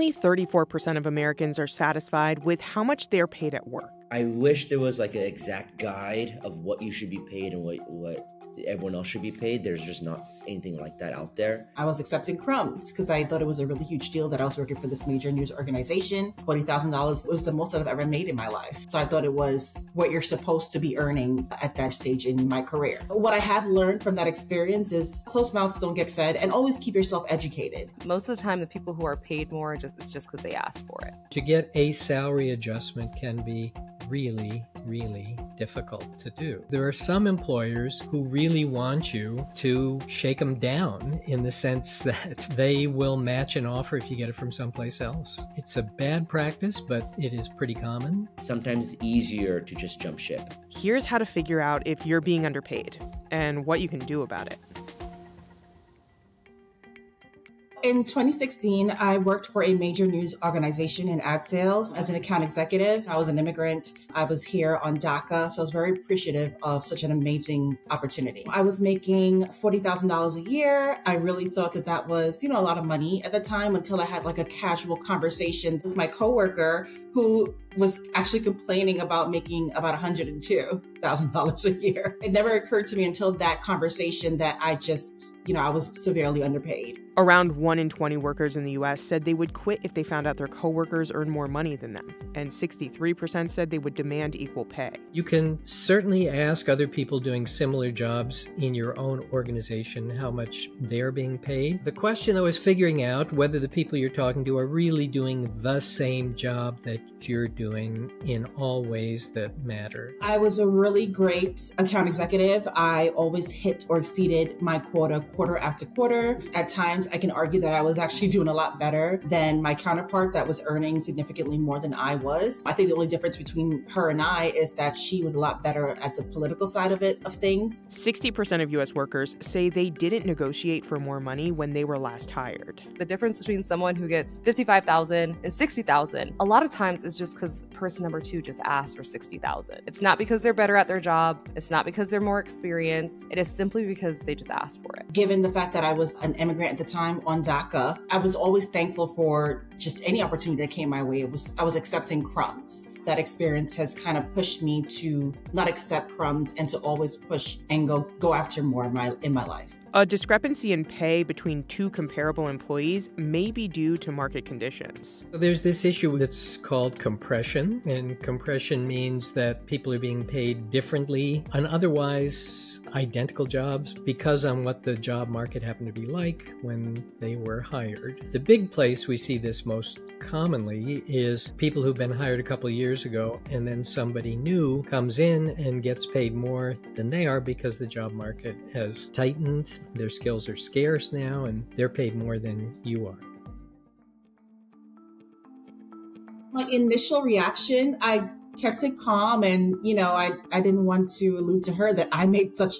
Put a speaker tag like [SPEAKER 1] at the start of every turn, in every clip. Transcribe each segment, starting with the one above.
[SPEAKER 1] only 34% of Americans are satisfied with how much they're paid at work.
[SPEAKER 2] I wish there was like an exact guide of what you should be paid and what everyone else should be paid. There's just not anything like that out there.
[SPEAKER 3] I was accepting crumbs because I thought it was a really huge deal that I was working for this major news organization. $40,000 was the most that I've ever made in my life. So I thought it was what you're supposed to be earning at that stage in my career. What I have learned from that experience is closed mouths don't get fed, and always keep yourself educated.
[SPEAKER 4] Most of the time, the people who are paid more, it's just because they asked for it.
[SPEAKER 5] To get a salary adjustment can be really, really difficult to do. There are some employers who really want you to shake them down in the sense that they will match an offer if you get it from someplace else. It's a bad practice, but it is pretty common.
[SPEAKER 2] Sometimes it's easier to just jump ship.
[SPEAKER 1] Here's how to figure out if you're being underpaid and what you can do about it.
[SPEAKER 3] In 2016, I worked for a major news organization in ad sales as an account executive. I was an immigrant. I was here on DACA, so I was very appreciative of such an amazing opportunity. I was making $40,000 a year. I really thought that that was, a lot of money at the time, until I had like a casual conversation with my coworker who was actually complaining about making about $102,000 a year. It never occurred to me until that conversation that I just, I was severely underpaid.
[SPEAKER 1] Around 1 in 20 workers in the U.S. said they would quit if they found out their coworkers earned more money than them, and 63% said they would demand equal pay.
[SPEAKER 5] You can certainly ask other people doing similar jobs in your own organization how much they're being paid. The question, though, is figuring out whether the people you're talking to are really doing the same job that you're doing in all ways that matter.
[SPEAKER 3] I was a really great account executive. I always hit or exceeded my quota quarter after quarter. At times, I can argue that I was actually doing a lot better than my counterpart that was earning significantly more than I was. I think the only difference between her and I is that she was a lot better at the political side of things.
[SPEAKER 1] 60% of U.S. workers say they didn't negotiate for more money when they were last hired.
[SPEAKER 4] The difference between someone who gets $55,000 and $60,000, a lot of times is just because person number two just asked for $60,000. It's not because they're better at their job. It's not because they're more experienced. It is simply because they just asked for it.
[SPEAKER 3] Given the fact that I was an immigrant at the time on DACA, I was always thankful for just any opportunity that came my way. I was accepting crumbs. That experience has kind of pushed me to not accept crumbs and to always push and go after more in my life.
[SPEAKER 1] A discrepancy in pay between two comparable employees may be due to market conditions.
[SPEAKER 5] There's this issue that's called compression, and compression means that people are being paid differently on otherwise identical jobs because on what the job market happened to be like when they were hired. The big place we see this most commonly is people who've been hired a couple of years ago, and then somebody new comes in and gets paid more than they are because the job market has tightened. Their skills are scarce now, and they're paid more than you are.
[SPEAKER 3] My initial reaction, I kept it calm, and I didn't want to allude to her that I made such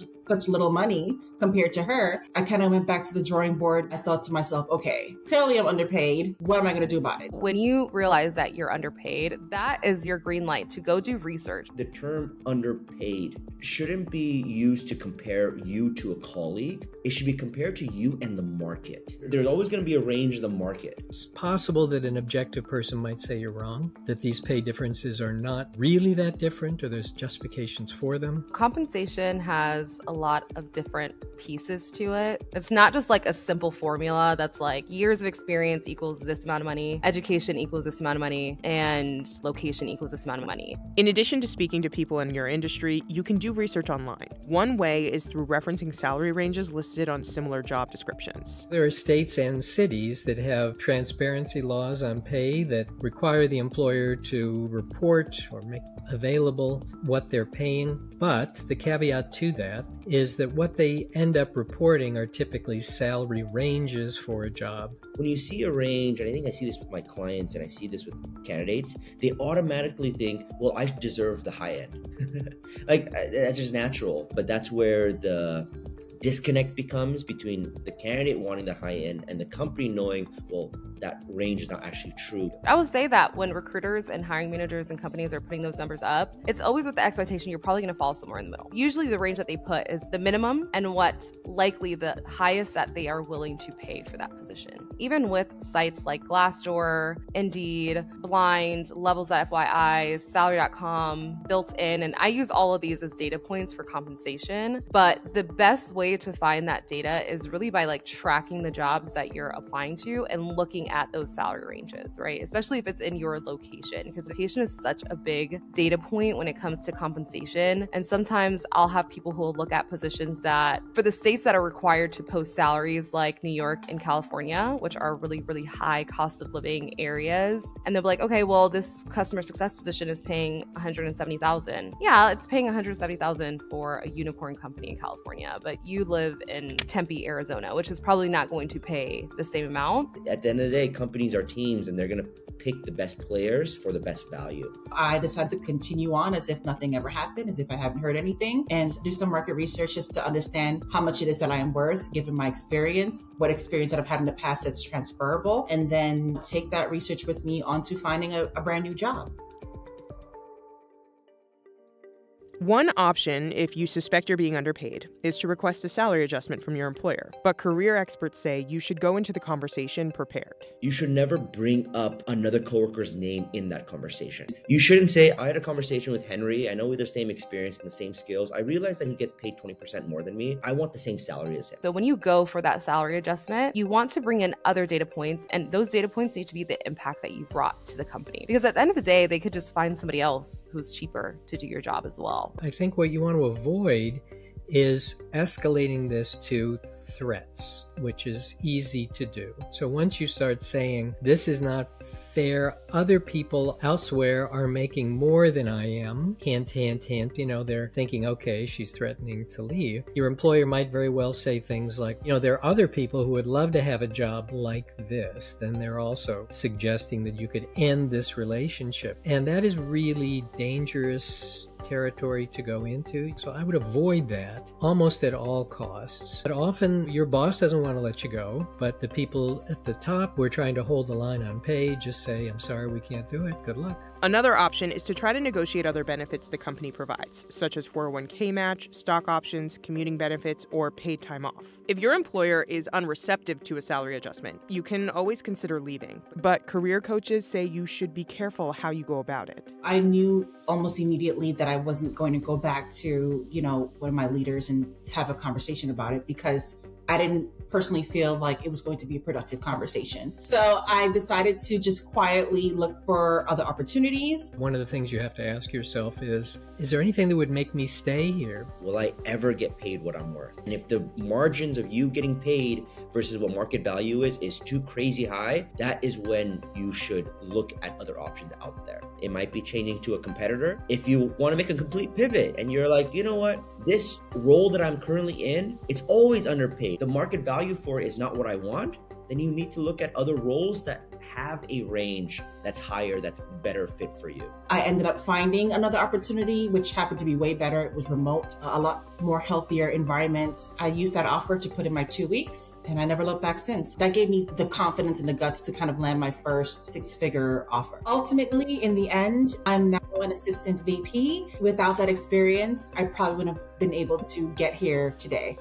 [SPEAKER 3] little money compared to her. I kind of went back to the drawing board. I thought to myself, okay, clearly I'm underpaid. What am I going to do about it?
[SPEAKER 4] When you realize that you're underpaid, that is your green light to go do research.
[SPEAKER 2] The term underpaid shouldn't be used to compare you to a colleague. It should be compared to you and the market. There's always going to be a range in the market.
[SPEAKER 5] It's possible that an objective person might say you're wrong, that these pay differences are not really that different, or there's justifications for them.
[SPEAKER 4] Compensation has a lot of different pieces to it. It's not just like a simple formula that's like years of experience equals this amount of money, education equals this amount of money, and location equals this amount of money.
[SPEAKER 1] In addition to speaking to people in your industry, you can do research online. One way is through referencing salary ranges listed on similar job descriptions.
[SPEAKER 5] There are states and cities that have transparency laws on pay that require the employer to report or make available what they're paying. But the caveat to that is that what they end up reporting are typically salary ranges for a job.
[SPEAKER 2] When you see a range, and I think I see this with my clients and I see this with candidates, they automatically think, well, I deserve the high end. That's just natural, but that's where the disconnect becomes between the candidate wanting the high end and the company knowing, well, that range is not actually true.
[SPEAKER 4] I would say that when recruiters and hiring managers and companies are putting those numbers up, it's always with the expectation you're probably going to fall somewhere in the middle. Usually the range that they put is the minimum and what likely the highest that they are willing to pay for that position. Even with sites like Glassdoor, Indeed, Blind, Levels.fyi, Salary.com, Built-in, and I use all of these as data points for compensation. But the best way to find that data is really by like tracking the jobs that you're applying to and looking at those salary ranges, right? Especially if it's in your location, because location is such a big data point when it comes to compensation. And sometimes I'll have people who will look at positions that for the states that are required to post salaries like New York and California, which are really, really high cost of living areas. And they'll be like, okay, well, this customer success position is paying $170,000. Yeah, it's paying $170,000 for a unicorn company in California, but you live in Tempe, Arizona, which is probably not going to pay the same amount.
[SPEAKER 2] At the end of the day, companies are teams and they're going to pick the best players for the best value.
[SPEAKER 3] I decided to continue on as if nothing ever happened, as if I haven't heard anything, and do some market research just to understand how much it is that I am worth, given my experience, what experience that I've had in the past that's transferable, and then take that research with me onto finding a brand new job.
[SPEAKER 1] One option, if you suspect you're being underpaid, is to request a salary adjustment from your employer. But career experts say you should go into the conversation prepared.
[SPEAKER 2] You should never bring up another coworker's name in that conversation. You shouldn't say, I had a conversation with Henry. I know we have the same experience and the same skills. I realize that he gets paid 20% more than me. I want the same salary as him.
[SPEAKER 4] So when you go for that salary adjustment, you want to bring in other data points, and those data points need to be the impact that you brought to the company. Because at the end of the day, they could just find somebody else who's cheaper to do your job as well.
[SPEAKER 5] I think what you want to avoid is escalating this to threats, which is easy to do. So once you start saying, this is not fair, other people elsewhere are making more than I am, hint, hint, hint, they're thinking, okay, she's threatening to leave. Your employer might very well say things like, there are other people who would love to have a job like this. Then they're also suggesting that you could end this relationship. And that is really dangerous territory to go into. So I would avoid that almost at all costs. But often your boss doesn't want to let you go, but the people at the top who are trying to hold the line on pay just say, I'm sorry, we can't do it. Good luck.
[SPEAKER 1] Another option is to try to negotiate other benefits the company provides, such as 401k match, stock options, commuting benefits, or paid time off. If your employer is unreceptive to a salary adjustment, you can always consider leaving. But career coaches say you should be careful how you go about it.
[SPEAKER 3] I knew almost immediately that I wasn't going to go back to, one of my leaders and have a conversation about it, because I didn't personally feel like it was going to be a productive conversation. So I decided to just quietly look for other opportunities.
[SPEAKER 5] One of the things you have to ask yourself is there anything that would make me stay here?
[SPEAKER 2] Will I ever get paid what I'm worth? And if the margins of you getting paid versus what market value is too crazy high, that is when you should look at other options out there. It might be changing to a competitor. If you want to make a complete pivot and you're like, you know what, this role that I'm currently in, it's always underpaid. The market value for it is not what I want. Then you need to look at other roles that have a range that's higher, that's better fit for you.
[SPEAKER 3] I ended up finding another opportunity, which happened to be way better. It was remote, a lot more healthier environment. I used that offer to put in my 2 weeks, and I never looked back since. That gave me the confidence and the guts to kind of land my first six-figure offer. Ultimately, in the end, I'm now an assistant VP. Without that experience, I probably wouldn't have been able to get here today.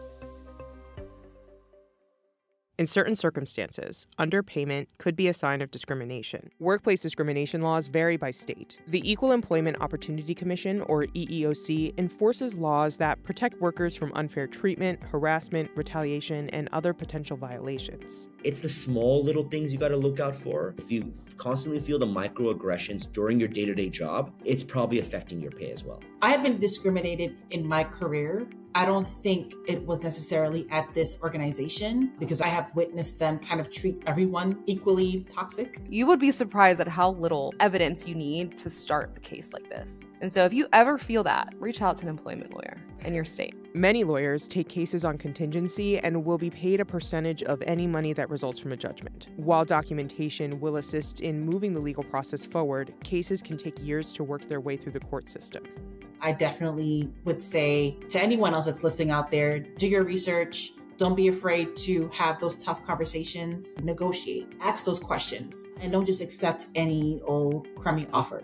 [SPEAKER 1] In certain circumstances, underpayment could be a sign of discrimination. Workplace discrimination laws vary by state. The Equal Employment Opportunity Commission, or EEOC, enforces laws that protect workers from unfair treatment, harassment, retaliation, and other potential violations.
[SPEAKER 2] It's the small little things you got to look out for. If you constantly feel the microaggressions during your day-to-day job, it's probably affecting your pay as well.
[SPEAKER 3] I have been discriminated in my career. I don't think it was necessarily at this organization, because I have witnessed them kind of treat everyone equally toxic.
[SPEAKER 4] You would be surprised at how little evidence you need to start a case like this. And so if you ever feel that, reach out to an employment lawyer in your state.
[SPEAKER 1] Many lawyers take cases on contingency and will be paid a percentage of any money that results from a judgment. While documentation will assist in moving the legal process forward, cases can take years to work their way through the court system.
[SPEAKER 3] I definitely would say to anyone else that's listening out there, do your research, Don't be afraid to have those tough conversations, negotiate, ask those questions, and don't just accept any old crummy offer.